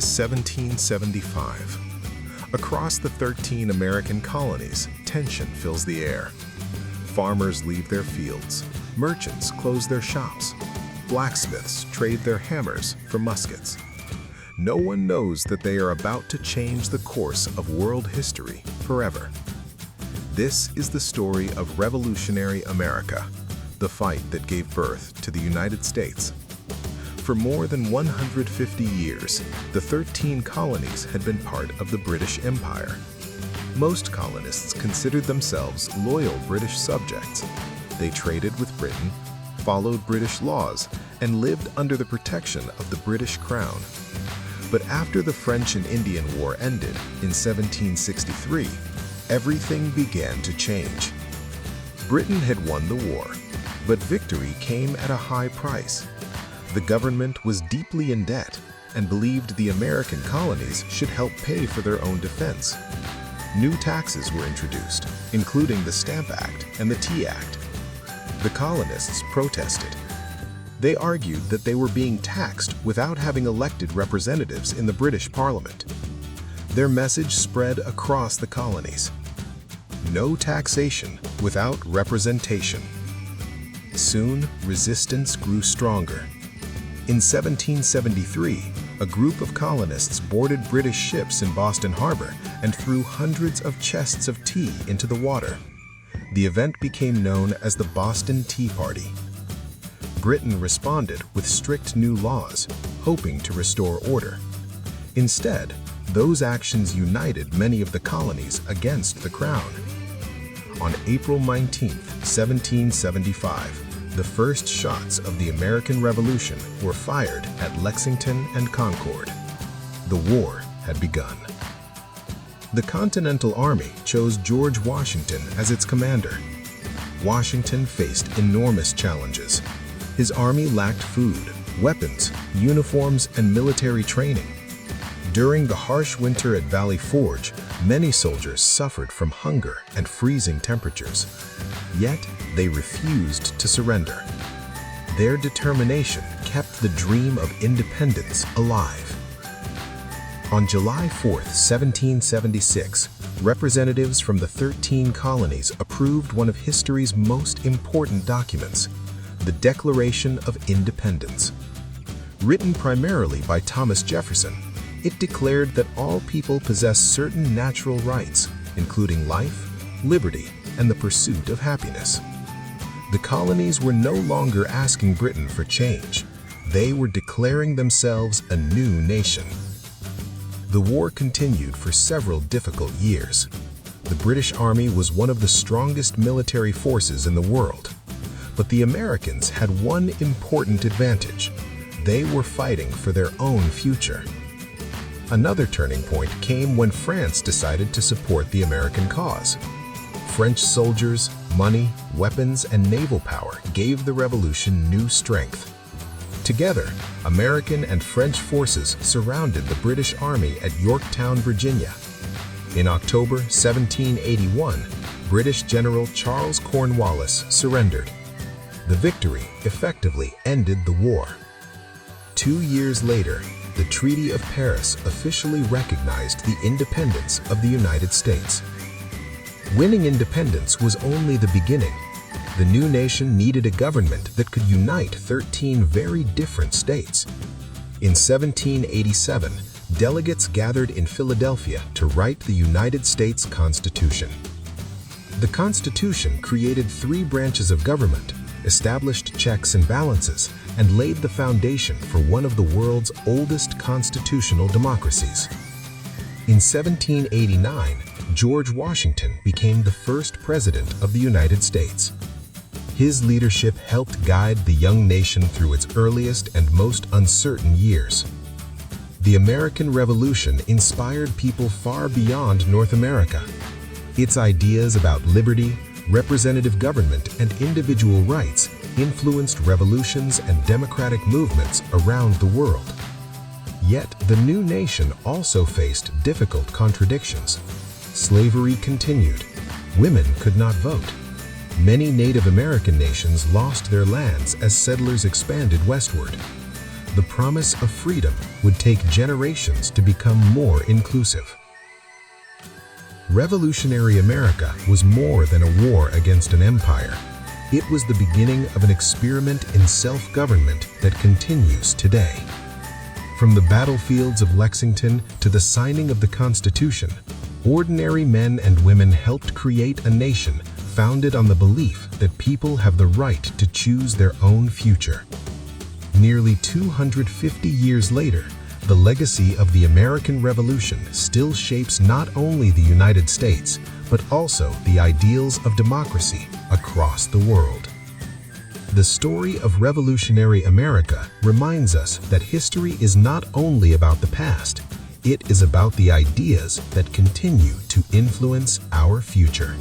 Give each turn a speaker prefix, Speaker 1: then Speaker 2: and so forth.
Speaker 1: is 1775. Across the 13 American colonies, tension fills the air. Farmers leave their fields, merchants close their shops, blacksmiths trade their hammers for muskets. No one knows that they are about to change the course of world history forever. This is the story of revolutionary America, the fight that gave birth to the United States. For more than 150 years, the 13 colonies had been part of the British Empire. Most colonists considered themselves loyal British subjects. They traded with Britain, followed British laws, and lived under the protection of the British Crown. But after the French and Indian War ended in 1763, everything began to change. Britain had won the war, but victory came at a high price. The government was deeply in debt and believed the American colonies should help pay for their own defense. New taxes were introduced, including the Stamp Act and the Tea Act. The colonists protested. They argued that they were being taxed without having elected representatives in the British Parliament. Their message spread across the colonies. No taxation without representation. Soon, resistance grew stronger. In 1773, a group of colonists boarded British ships in Boston Harbor and threw hundreds of chests of tea into the water. The event became known as the Boston Tea Party. Britain responded with strict new laws, hoping to restore order. Instead, those actions united many of the colonies against the Crown. On April 19, 1775, the first shots of the American Revolution were fired at Lexington and Concord. The war had begun. The Continental Army chose George Washington as its commander. Washington faced enormous challenges. His army lacked food, weapons, uniforms, and military training. During the harsh winter at Valley Forge, many soldiers suffered from hunger and freezing temperatures. Yet, they refused to surrender. Their determination kept the dream of independence alive. On July 4, 1776, representatives from the 13 colonies approved one of history's most important documents, the Declaration of Independence. Written primarily by Thomas Jefferson, it declared that all people possess certain natural rights, including life, liberty, and the pursuit of happiness. The colonies were no longer asking Britain for change. They were declaring themselves a new nation. The war continued for several difficult years. The British Army was one of the strongest military forces in the world. But the Americans had one important advantage. They were fighting for their own future. Another turning point came when France decided to support the American cause. French soldiers, money, weapons, and naval power gave the revolution new strength. Together, American and French forces surrounded the British Army at Yorktown, Virginia. In October 1781, British General Charles Cornwallis surrendered. The victory effectively ended the war. 2 years later, the Treaty of Paris officially recognized the independence of the United States. Winning independence was only the beginning. The new nation needed a government that could unite 13 very different states. In 1787, delegates gathered in Philadelphia to write the United States Constitution. The Constitution created 3 branches of government, established checks and balances, and laid the foundation for one of the world's oldest constitutional democracies. In 1789, George Washington became the first president of the United States. His leadership helped guide the young nation through its earliest and most uncertain years. The American Revolution inspired people far beyond North America. Its ideas about liberty, representative government, and individual rights influenced revolutions and democratic movements around the world. Yet, the new nation also faced difficult contradictions. Slavery continued. Women could not vote. Many Native American nations lost their lands as settlers expanded westward. the promise of freedom would take generations to become more inclusive. Revolutionary America was more than a war against an empire. It was the beginning of an experiment in self-government that continues today. From the battlefields of Lexington to the signing of the Constitution, ordinary men and women helped create a nation founded on the belief that people have the right to choose their own future. Nearly 250 years later, the legacy of the American Revolution still shapes not only the United States, but also the ideals of democracy across the world. The story of revolutionary America reminds us that history is not only about the past, it is about the ideas that continue to influence our future.